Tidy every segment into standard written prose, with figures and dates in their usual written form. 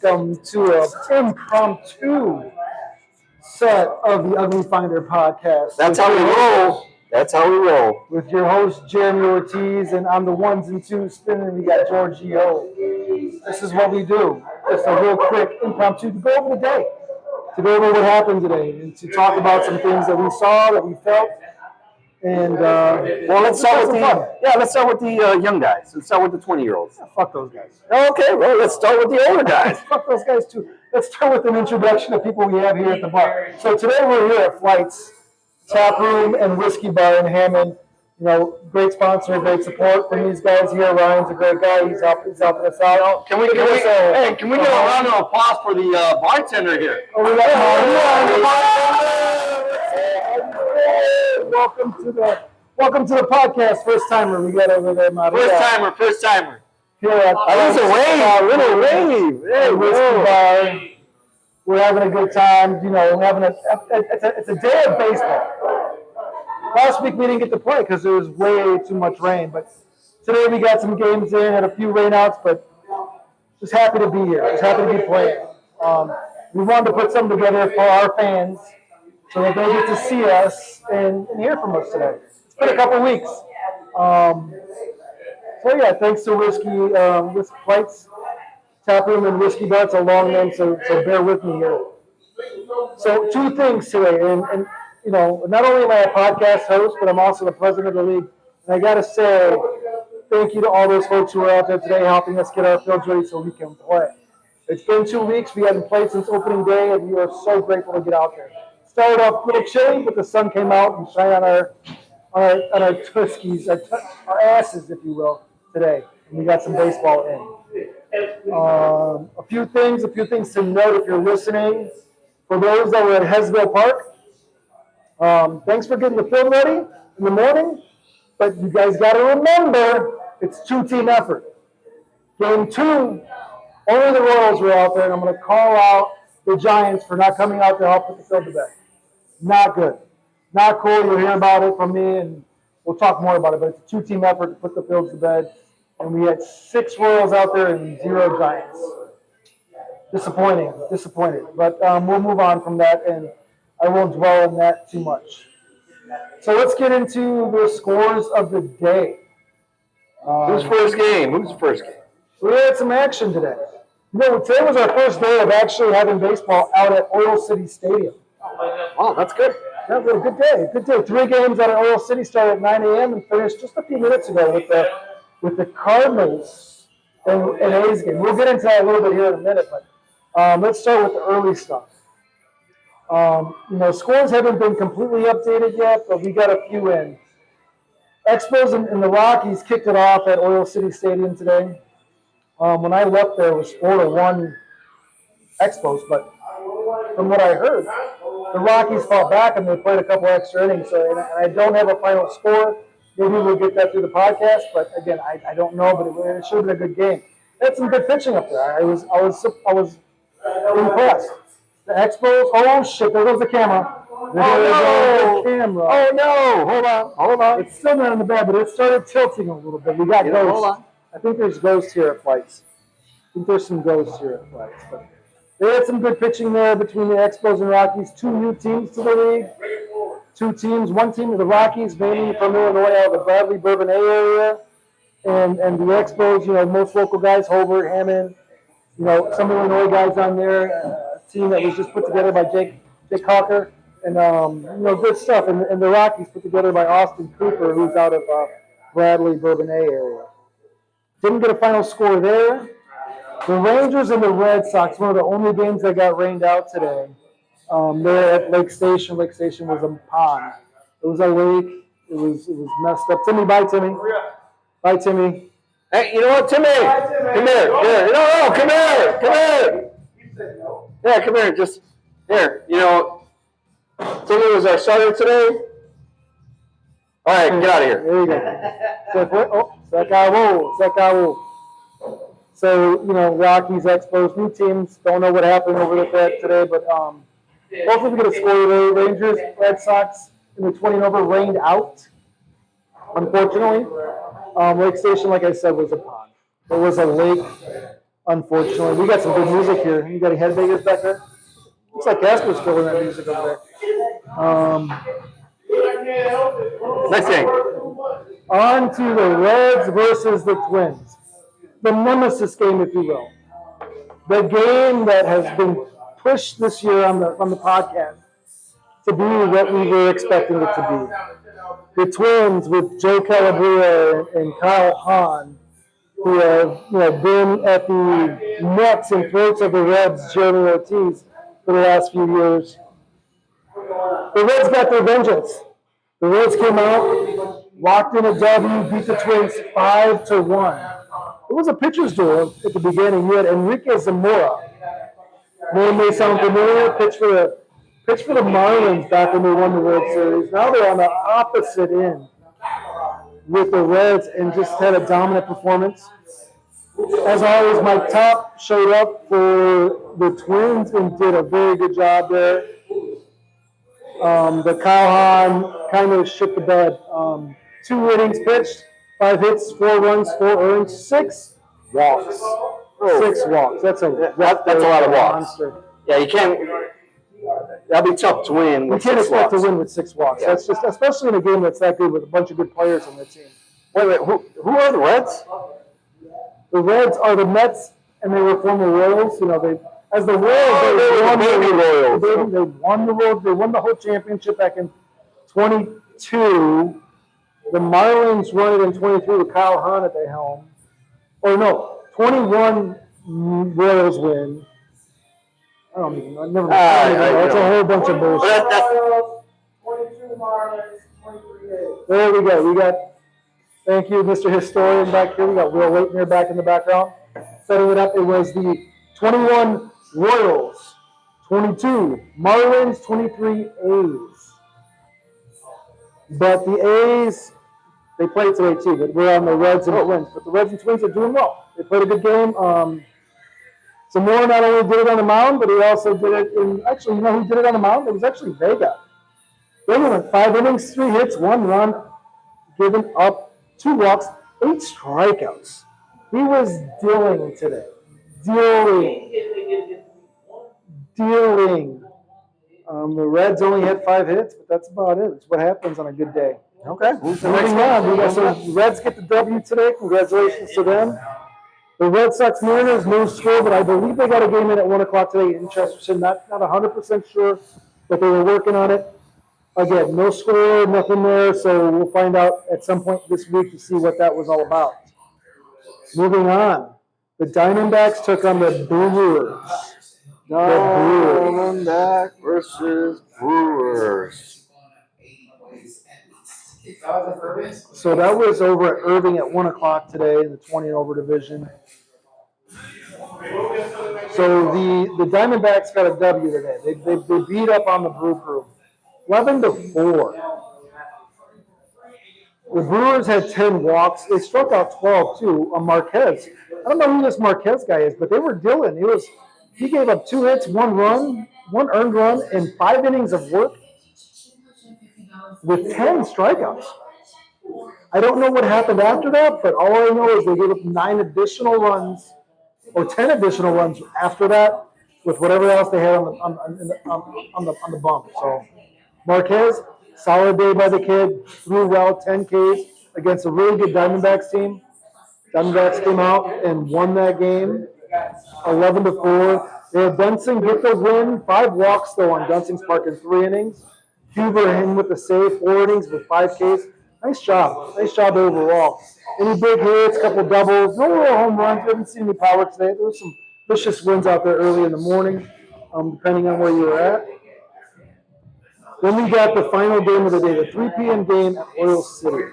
welcome to an impromptu set of the Ugly Finder podcast. That's how we roll. That's how we roll. With your host, Jeremy Ortiz, and on the ones and twos spinning, we got Giorgio. This is what we do. Just a real quick impromptu to go over the day, to go over what happened today, and to talk about some things that we saw, that we felt. And let's start with the young guys. Let's start with the 20-year-olds. Yeah, fuck those guys. Okay, well, let's start with the older guys. Fuck those guys too. Let's start with an introduction of people we have here at the bar. So today we're here at Flights Tap Room and Whiskey Bar in Hammond. You know, great sponsor, great support from these guys here. Ryan's a great guy. He's helping us out. Can we get a round of applause for the bartender here? Oh, we got Welcome to the podcast, first timer. We got over there, my First timer. Here at little rainy. Hey, Whiskey Bar. We're having a good time. You know, it's a day of baseball. Last week we didn't get to play because there was way too much rain, but today we got some games in, had a few rainouts, but just happy to be here. Just happy to be playing. We wanted to put something together for our fans so that they get to see us and hear from us today. It's been a couple weeks. So yeah, thanks to Whiskey Flights Tap Room and Whiskey Bar. It's a long name, so bear with me here. So two things today, and you know, not only am I a podcast host, but I'm also the president of the league. And I gotta say, thank you to all those folks who are out there today helping us get our fields ready so we can play. It's been 2 weeks. We haven't played since opening day, and we are so grateful to get out there. Started off a little chilly, but the sun came out and shined on our tuskies, our asses, if you will, today. And we got some baseball in. A few things to note if you're listening. For those that were at Hesville Park, thanks for getting the field ready in the morning. But you guys got to remember, it's two-team effort. Game 2, only the Royals were out there, and I'm going to call out the Giants for not coming out to help put the field to bed. Not good. Not cool. You'll hear about it from me, and we'll talk more about it. But it's a two-team effort to put the fields to bed. And we had 6 Royals out there and 0 Giants. Disappointed. But we'll move on from that, and I won't dwell on that too much. So let's get into the scores of the day. Who's first game? We had some action today. You know, today was our first day of actually having baseball out at Oil City Stadium. Wow, that's good. That was a good day. 3 games out at Oil City started at 9 a.m. and finished just a few minutes ago with the Cardinals and A's game. We'll get into that a little bit here in a minute, but let's start with the early stuff. You know, scores haven't been completely updated yet, but we got a few in. Expos and the Rockies kicked it off at Oil City Stadium today. When I left there, it was 4-1 Expos, but from what I heard, the Rockies fought back and they played a couple extra innings. So, and I don't have a final score. Maybe we'll get that through the podcast, but again, I don't know. But it should have been a good game. They had some good pitching up there. I was impressed. The Expos. Oh shit! There goes the camera. Oh no! Hold on. It's still not in the bad, but it started tilting a little bit. We got ghosts. Hold on. I think there's ghosts here at Flights. But they had some good pitching there between the Expos and Rockies. 2 new teams to the league. 2 teams. One team of the Rockies, mainly from Illinois, out of the Bradley Bourbonnais area. And the Expos, you know, most local guys, Hobart, Hammond, you know, some Illinois guys on there. A team that was just put together by Jake Hawker. And, you know, good stuff. And the Rockies put together by Austin Cooper, who's out of Bradley Bourbonnais area. Didn't get a final score there. The Rangers and the Red Sox, one of the only games that got rained out today. They're at Lake Station. Lake Station was a pond. It was a lake. It was messed up. Timmy, bye, Timmy. Bye, Timmy. Hey, you know what, Timmy? Come here. Come here. Yeah, come here. Just here. You know, Timmy was our starter today. All right, get out of here. There you go. Secavo. So, you know, Rockies, Expos, new teams. Don't know what happened over there today, but hopefully we get a score today. Rangers, Red Sox in the 20 and over rained out, unfortunately. Lake Station, like I said, was a pond. It was a lake unfortunately. We got some good music here. You got any headbangers back there? Looks like Casper's filling that music over there. Next game. On to the Reds versus the Twins. The nemesis game, if you will. The game that has been pushed this year on the podcast to be what we were expecting it to be. The Twins with Joe Calabria and Kyle Hahn, who have been at the necks and throats of the Reds, Jeremy Ortiz, for the last few years. The Reds got their vengeance. The Reds came out, locked in a W, beat the Twins 5-1. It was a pitcher's duel at the beginning. You had Enrique Zamora. Name may sound familiar. Pitch for the Marlins back when they won the World Series. Now they're on the opposite end with the Reds and just had a dominant performance. As always, Mike Top showed up for the Twins and did a very good job there. The Kyle Hahn kind of shit the bed. 2 innings pitched, 5 hits, 4 runs, 4 earned, 6 walks. 6 walks. That's a lot of walks. Monster. Yeah, you can't. That'd be tough to win. You can't expect to win with 6 walks. That's just, especially in a game that's that good with a bunch of good players on the team. Wait, who are the Reds? The Reds are the Mets, and they were former Royals. As the Royals, they won the World. They won the whole championship back in 22. The Marlins won it in 23 with Kyle Hahn at the helm. Or no, 21 Royals win. I don't even know. Never mind. It's a whole bunch of bullshit. 22 Marlins, 23 A's. There we go. We got, thank you, Mr. Historian back here. We got Will Waitner back in the background. Setting it up, it was the 21 Royals, 22 Marlins, 23 A's. But the A's, they played today too, but we're on the Reds and Twins. But the Reds and Twins are doing well. They played a good game. Zamora not only did it on the mound, but he also did it in, actually, you know who did it on the mound? It was actually Vega. Vega went 5 innings, 3 hits, 1 run, given up 2 walks, 8 strikeouts. He was dealing today. Dealing. The Reds only had 5 hits, but that's about it. It's what happens on a good day. Okay. So the Reds get the W today. Congratulations to them. The Red Sox Mariners, no score, but I believe they got a game in at 1 o'clock today in Chesterton. Not 100% sure, but they were working on it. Again, no score, nothing there, so we'll find out at some point this week to see what that was all about. Moving on, the Diamondbacks took on the Brewers. Diamondback versus Brewers. So that was over at Irving at 1 o'clock today in the 20 and over division. So the Diamondbacks got a W today. They beat up on the Brew Crew, 11-4. The Brewers had 10 walks. They struck out 12 too on Marquez. I don't know who this Marquez guy is, but they were dealing. He gave up 2 hits, 1 run, 1 earned run, and 5 innings of work with 10 strikeouts. I don't know what happened after that, but all I know is they gave up 9 additional runs or 10 additional runs after that with whatever else they had on the bump. So Marquez, solid day by the kid, threw well, 10 Ks against a really good Diamondbacks team. Diamondbacks came out and won that game, 11-4. They had Dunsing get the win, 5 walks though on Dunsing's part in 3 innings. Huber in with the save, 4 innings with 5 Ks. Nice job overall. Any big hits, couple doubles, no real home runs. We haven't seen any power today. There were some vicious wins out there early in the morning, depending on where you were at. Then we got the final game of the day, the 3 p.m. game at Oil City.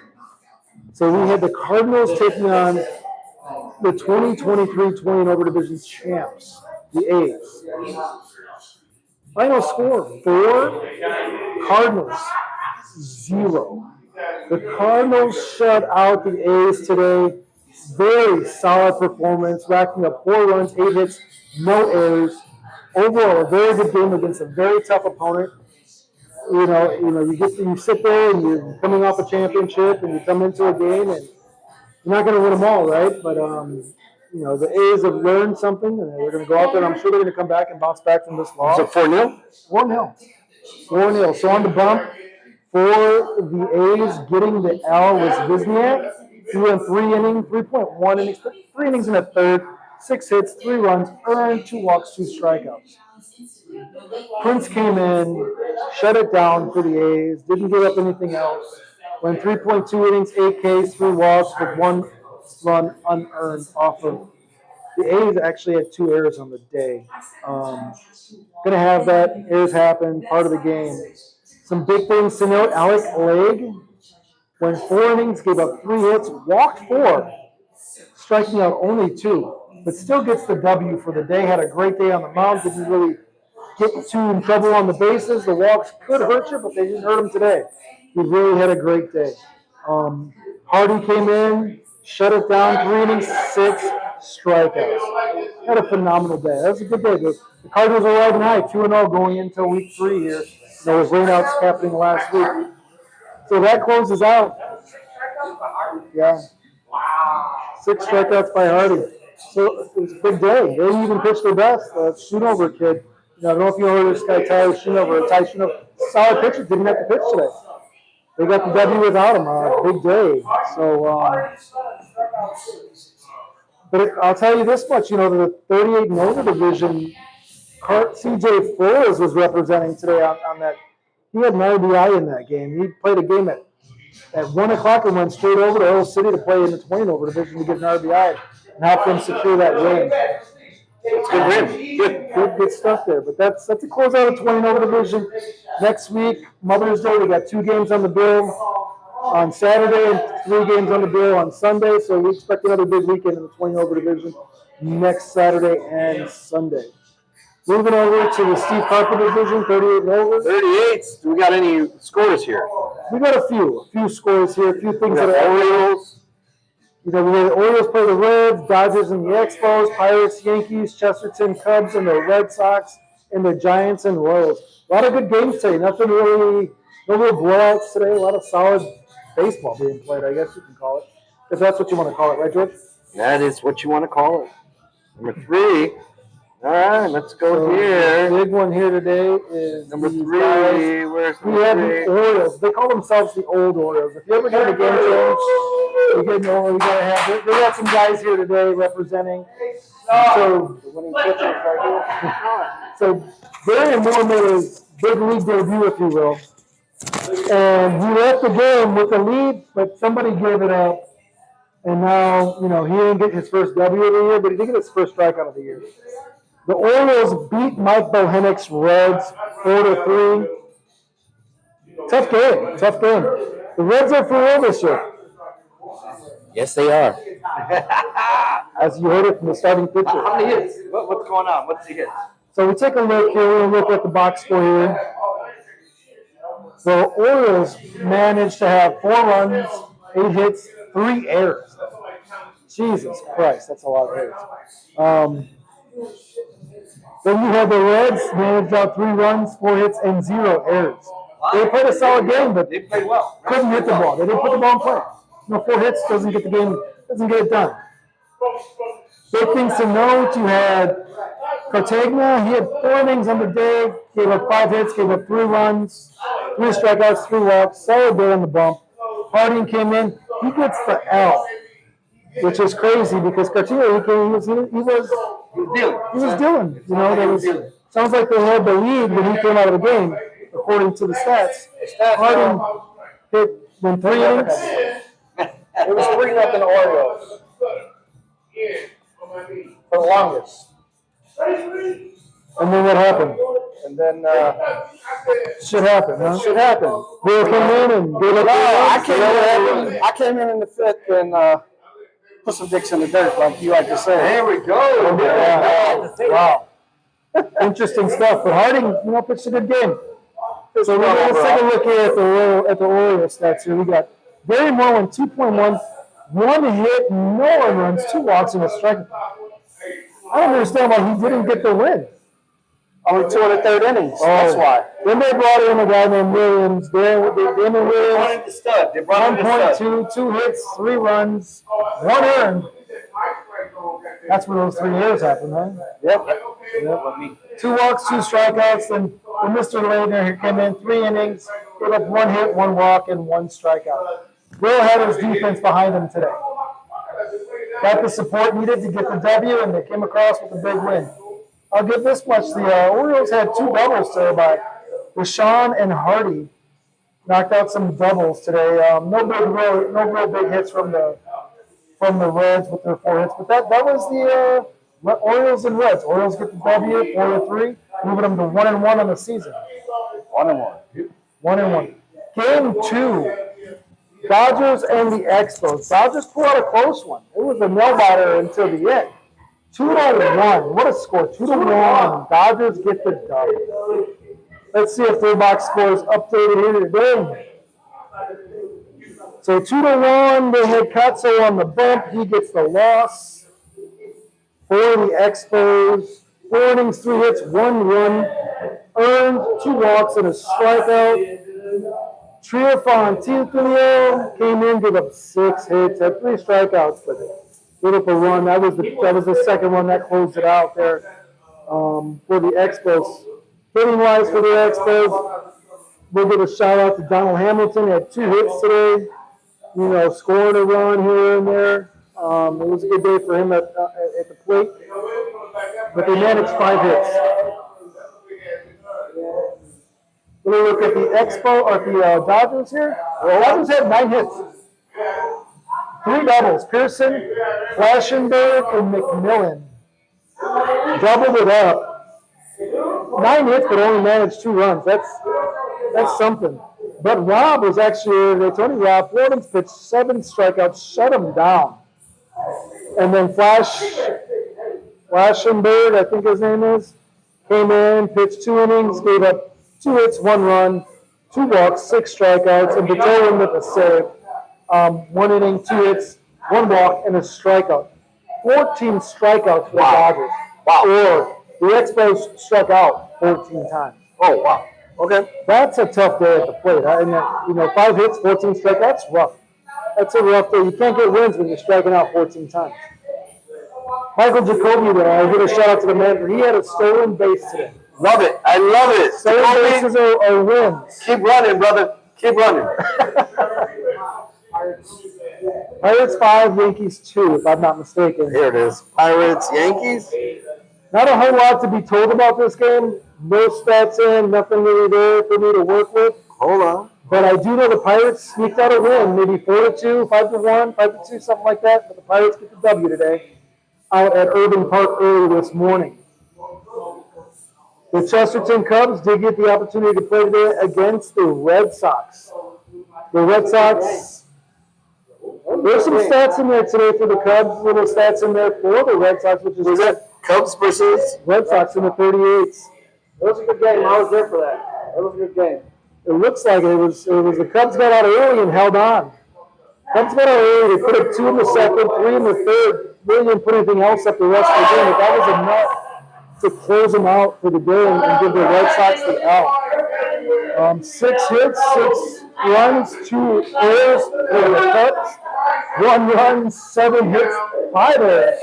So we had the Cardinals taking on the 2023 20 and over division champs, the A's. Final score, 4, Cardinals, 0. The Cardinals shut out the A's today. Very solid performance, racking up 4 runs, 8 hits, no errors. Overall, a very good game against a very tough opponent. You sit there and you're coming off a championship and you come into a game and you're not going to win them all, right? But the A's have learned something, and they're going to go out there, and I'm sure they're going to come back and bounce back from this loss. So 4-0? 4-0. 4-0. So on the bump for the A's, getting the L was Wozniak. He went 3 innings, 3.1 innings, 3 innings in a third, 6 hits, 3 runs, earned 2 walks, 2 strikeouts. Prince came in, shut it down for the A's, didn't give up anything else. Went 3.2 innings, 8 Ks, 3 walks with 1 run unearned off of. The A's actually had 2 errors on the day. Going to have that. Errors happen, part of the game. Some big things to note. Alec Legg went 4 innings, gave up 3 hits, walked 4, striking out only 2, but still gets the W for the day. Had a great day on the mound. Didn't really get too in trouble on the bases. The walks could hurt you, but they didn't hurt him today. He really had a great day. Hardy came in, shut it down, 3 innings, 6 strikeouts. Had a phenomenal day. That was a good day. The Cardinals are riding high, 2-0 going into week 3 here. There was rainouts happening last week. So that closes out. Yeah. 6 strikeouts by Hardy. So it was a big day. They didn't even pitch their best. Schoonover kid. I don't know if you heard this guy, Ty Schoonover. Solid pitcher, didn't have to pitch today. They got the W without him. Big day. So, but I'll tell you this much, the 38 and over division, CJ Flores was representing today on that. He had an RBI in that game. He played a game at 1 o'clock and went straight over to Earl City to play in the 20 and over division to get an RBI and help them secure that win. It's good win. Good stuff there. But that's a closeout of 20 and over division. Next week, Mother's Day, we got 2 games on the bill on Saturday and 3 games on the bill on Sunday. So we expect another big weekend in the 20 and over division next Saturday and Sunday. Moving over to the Steve Carpenter division, 38 and over. 38. Do we got any scores here? We got a few scores here, a few things We got that are Orioles. we got the Orioles play the Reds, Dodgers and the Expos, Pirates, Yankees, Chesterton, Cubs, and the Red Sox, and the Giants and Royals. A lot of good games today. No real blowouts today. A lot of solid baseball being played, I guess you can call it. If that's what you want to call it, right, George? That is what you want to call it. Number 3. All right, let's go here. The big one here today is Number 3. Guys. Where's We number have 3? the Orioles. They call themselves the old Orioles. If you ever get a game change, you get an Orioles. We gotta have. They got some guys here today representing. So the winning pitchers right here. So Barry Moore made his big league debut, if you will, and he left the game with a lead, but somebody gave it up. And now, he didn't get his first W of the year, but he did get his first strikeout of the year. The Orioles beat Mike Bohennick's Reds 4-3. Tough game. The Reds are for real this year. Yes, they are. As you heard it from the starting pitcher. How many hits? What's going on? What's the hits? So we take a look here. We're going to look at the box score here. The Orioles managed to have 4 runs, 8 hits, 3 errors. Jesus Christ, that's a lot of errors. Then you have the Reds managed out 3 runs, 4 hits, and 0 errors. They played a solid game, but They played well. couldn't hit the ball. They didn't put the ball in play. 4 hits doesn't get it done. Big things to note, you had Cartagena, he had 4 innings on the day, gave up 5 hits, gave up 3 runs, 3 strikeouts, 3 walks, solid day on the bump. Harding came in, he gets the L, which is crazy because Cartagena, he was dealing. Sounds like they had the lead when he came out of the game, according to the stats. Harding went 3 innings. It was 3-0 Orioles for the longest. And then what happened? And then Shit happened, huh? shit happened. Will came in and gave up. I came in the 5th and put some dicks in the dirt, like you like to say. There we go. Wow. Interesting stuff. But Harding, pitched a good game. So let's take a look here at the Orioles stats here. We got Barry Moore went 2.1, 1 hit, no earned runs, 2 walks, and a strike. I don't understand why he didn't get the win. Only 2 in the 3rd innings. That's why. Then they brought in a guy named Williams. Damon Williams, They brought in the stud. 1.2, 2 hits, 3 runs, 1 earned. That's where those 3 years happened, right? Yep. 2 walks, 2 strikeouts, then Mr. Ladner here came in, 3 innings, gave up 1 hit, 1 walk, and 1 strikeout. Will had his defense behind him today. Got the support needed to get the W, and they came across with a big win. I'll give this much: the Orioles had 2 doubles today by Rashawn and Hardy. Knocked out some doubles today. No real big hits from the Reds with their 4 hits, but that was the Orioles and Reds. Orioles get the W, 4-3, moving them to 1-1 on the season. 1-1. 1-1. Game 2, Dodgers and the Expos. Dodgers pulled out a close one. It was a nail-biter until the end. 2-1. What a score. 2-1. Dodgers get the W. Let's see if their box score is updated here today. So 2-1. They had Katso on the bump. He gets the loss. For the Expos, 4 innings, 3 hits, 1 run, earned 2 walks and a strikeout. Triafontilio came in, gave up 6 hits, had 3 strikeouts, but gave up a run. That was the second one that closed it out there for the Expos. Hitting wise for the Expos, we'll give a shout out to Donald Hamilton. He had 2 hits today. Scoring a run here and there. It was a good day for him at the plate, but they managed 5 hits. We'll look at the Dodgers here. The Dodgers had 9 hits, 3 doubles. Pearson, Flashenberg, and McMillan doubled it up. 9 hits, but only managed 2 runs. That's something. But Rob was actually, Tony Rob, 4 innings pitched, 7 strikeouts, shut him down. And then Flashenberg, I think his name is, came in, pitched 2 innings, gave up 2 hits, 1 run, 2 walks, 6 strikeouts, and Bajoran with a save. 1 inning, 2 hits, 1 walk, and a strikeout. 14 strikeouts for the Dodgers. Wow. Or the Expos struck out 14 times. Oh, wow. Okay. That's a tough day at the plate. And 5 hits, 14 strikeouts, that's rough. That's a rough day. You can't get wins when you're striking out 14 times. Michael Jacoby, though, I give a shout out to the manager. He had a stolen base today. Love it. I love it. Stolen bases are wins. Keep running, brother. Keep running. Pirates 5, Yankees 2, if I'm not mistaken. Here it is. Pirates, Yankees. Not a whole lot to be told about this game. No stats in, nothing really there for me to work with. Hold on. But I do know the Pirates sneaked out a win, maybe 4-2, 5-1, 5-2, something like that. But the Pirates get the W today out at Irving Park early this morning. The Chesterton Cubs did get the opportunity to play today against the Red Sox. The Red Sox, there's some stats in there today for the Cubs, little stats in there for the Red Sox, which is good. Cubs versus Red Sox in the 38s. It was a good game. I was there for that. It was a good game. It looks like it was the Cubs got out early and held on. Cubs got out early. They put up 2 in the second, 3 in the third. Really didn't put anything else up the rest of the game, but that was enough to close them out for the game and give the Red Sox the out. 6 hits, 6 runs, 2 errors for the Cubs. 1 run, 7 hits, 5 errors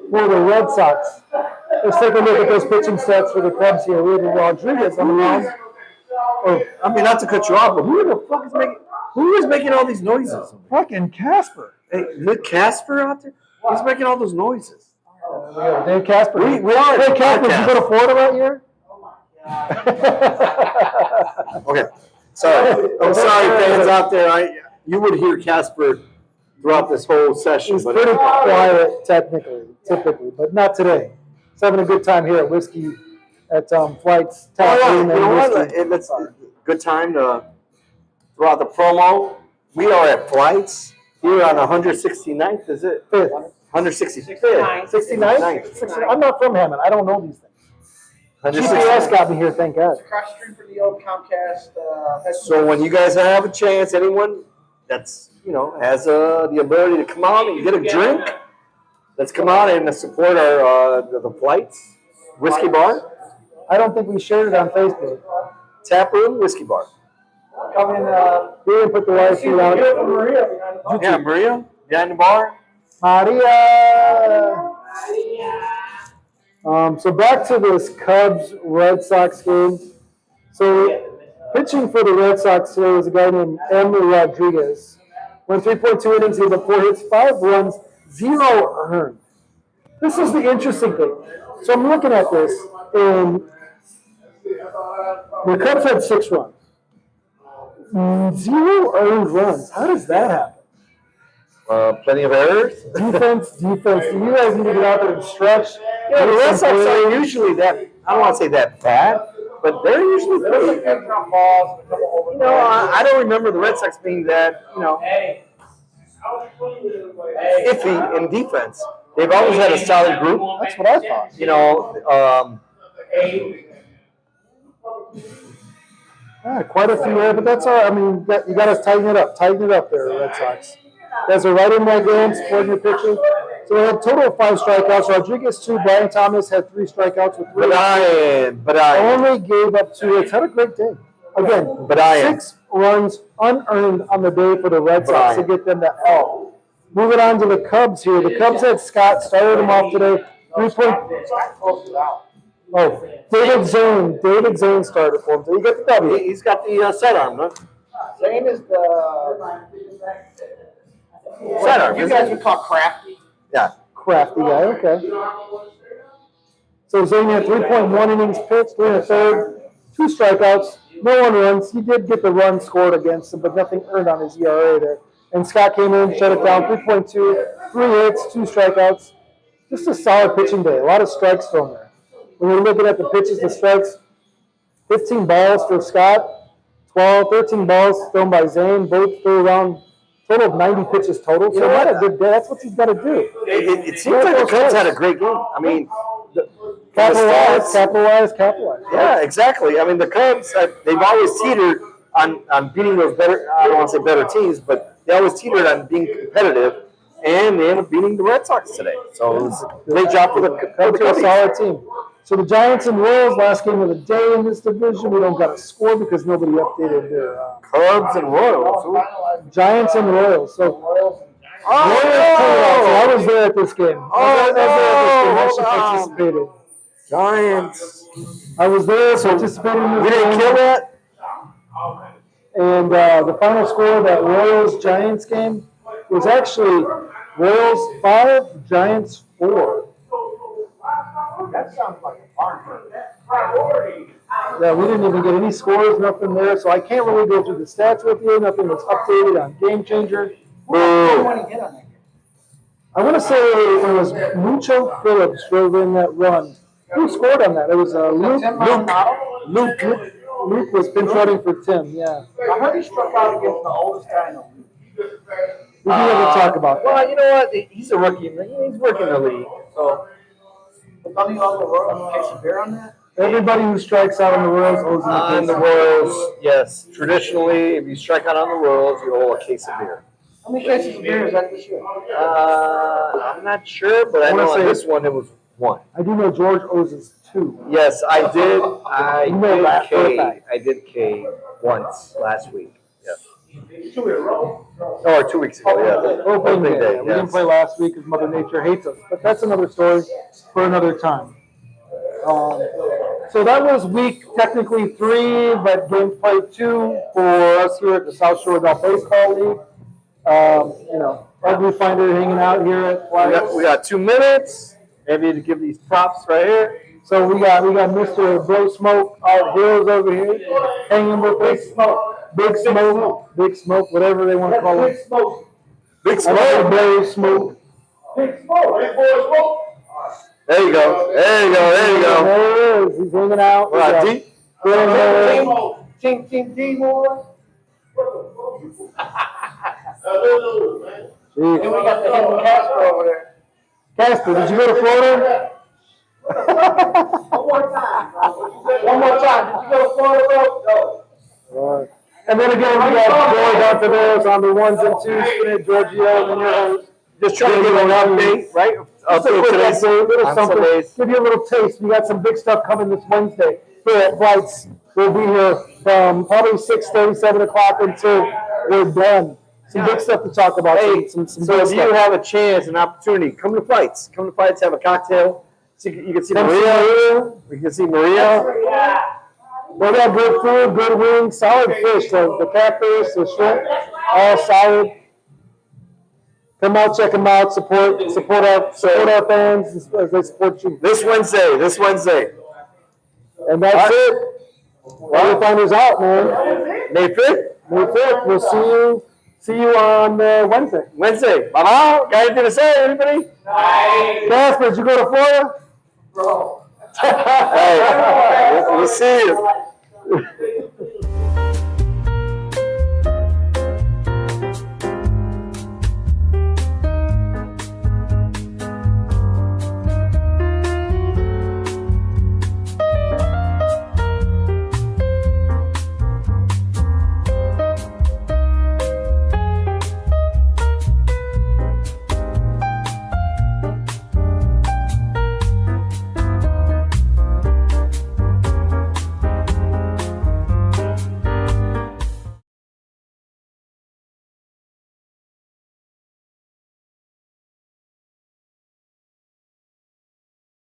for the Red Sox. Let's take a look at those pitching stats for the Cubs here. We have Rodriguez on the mound. I mean, not to cut you off, but who the fuck is making all these noises? Fucking Casper. Hey, is it Casper out there? He's making all those noises. Dave Casper. We are. Hey, Casper, did you go to Florida that year? Okay. Sorry. I'm sorry, fans out there. You would hear Casper throughout this whole session. He's pretty quiet, typically, but not today. He's having a good time here at Whiskey, at Flights Tap Room. You know what? It's a good time to throw out the promo. We are at Flights here on 169th, is it? 5th. 165th. 69th? I'm not from Hammond. I don't know these things. GPS got me here, thank God. Across the street from the old Comcast. So when you guys have a chance, anyone that's has the ability to come out and get a drink, let's come out and support our the Flights Whiskey Bar. I don't think we shared it on Facebook. Tap Room Whiskey Bar. Come in. We didn't put the live feed out. Maria. Yeah, Maria behind the bar. Maria. So back to this Cubs-Red Sox game. So pitching for the Red Sox today was a guy named Emily Rodriguez. Went 3.2 innings, he had 4 hits, 5 runs, 0 earned. This is the interesting thing. So I'm looking at this, and the Cubs had 6 runs. 0 earned runs. How does that happen? Plenty of errors. Defense. You guys need to get out there and stretch. Yeah, the Red Sox are usually that, I don't want to say that bad, but they're usually pretty. I don't remember the Red Sox being that, iffy in defense. They've always had a solid group. That's what I thought. Quite a few there, but that's all right. I mean, you got to tighten it up. Tighten it up there, Red Sox. You guys are right in that game, supporting your pitcher. So we had a total of 5 strikeouts. Rodriguez 2. Brian Thomas had 3 strikeouts with 3. But I only gave up 2 hits. Had a great day. Again, 6 runs unearned on the day for the Red Sox to get them to L. Moving on to the Cubs here. The Cubs had Scott started him off today. 3 David Zane started for him. So he got the W. He's got the sidearm, huh? Zane is the Sidearm. you guys would call crafty. Yeah. Crafty guy, okay. So Zane had 3.1 innings pitched, 3 1/3, 2 strikeouts, no 1 runs. He did get the run scored against him, but nothing earned on his ERA there. And Scott came in, shut it down, 3.2, 3 hits, 2 strikeouts. Just a solid pitching day. A lot of strikes thrown there. When you're looking at the pitches, the strikes, 15 balls for Scott, 13 balls thrown by Zane, both threw around total of 90 pitches total. So what a good day. That's what you've got to do. It seems like the Cubs had a great game. I mean, capitalize. Yeah, exactly. I mean, the Cubs, they've always teetered on beating those better, I don't want to say better teams, but they always teetered on being competitive, and they ended up beating the Red Sox today. So it was a great job for the Cubs. A solid team. So the Giants and Royals, last game of the day in this division. We don't got a score because nobody updated their Cubs and Royals. Giants and Royals. So Royals I was there at this game. I actually participated. Giants. I was there participating in this game. We didn't kill that? And the final score of that Royals-Giants game was actually Royals 5, Giants 4. That sounds like a barn burner. Yeah, we didn't even get any scores, nothing there. So I can't really go through the stats with you. Nothing was updated on Game Changer. What want to get on that game? I want to say it was Mucho Phillips drove in that run. Who scored on that? It was Luke was pinch running for Tim, yeah. I heard he struck out against the oldest guy in the league. We can never talk about that. Well, you know what? He's a rookie. He's working the league. So, Don't you also work on the case of beer on that? Everybody who strikes out on the Royals owes them a on case the of beer. Royals, yes. Traditionally, if you strike out on the Royals, you owe a case of beer. How many cases of beer is that this year? I'm not sure, but I know on this one it was 1. I do know George owes us 2. Yes, I did. I that did K once last week. Yes. 2 in a row. Or 2 weeks ago. Yeah. Opening Opening day. day. We didn't Yes. play last week because Mother Nature hates us, but that's another story for another time. So that was week technically 3, but game play 2 for us here at the South Shore Adult Baseball League. Ugly Finder hanging out here at Flyers. We got 2 minutes, maybe to give these props right here. So we got Mr. Blow Smoke out Hills over here, hanging with us. Big Smoke, whatever they want to call it. Big I Smoke. like Barry Smoke. Big boy. There you go. There he is. He's hanging out. We're on deep. Team D more. And we got the hidden Casper over there. Casper, did you go to Florida? One more time. Did you go to Florida, bro? And then again, we got George out there on the 1s and 2s, Spinach, Giorgio, and then your host. Just trying to give an update, right? Just a quick Today's update, a little on something. Sundays. Give you a little taste. We got some big stuff coming this Wednesday here at Flights. We'll be here from probably 6:30, 7 o'clock until we're done. some big stuff to talk about. Hey, some so big if you stuff. have a chance, an opportunity, come to fights. Come to fights, have a cocktail. So you can see Come see Maria. Maria. You can see Maria. They got good food, good wings, solid fish. The catfish, the shrimp, all solid. Come out, check them out. Support our fans as they support you. This Wednesday. And that's it. Quarterfinals out, man. May 5th? May 5th. We'll see you on Wednesday. Wednesday. Got anything to say, anybody? Casper, did you go to Florida? Hey, we'll see you.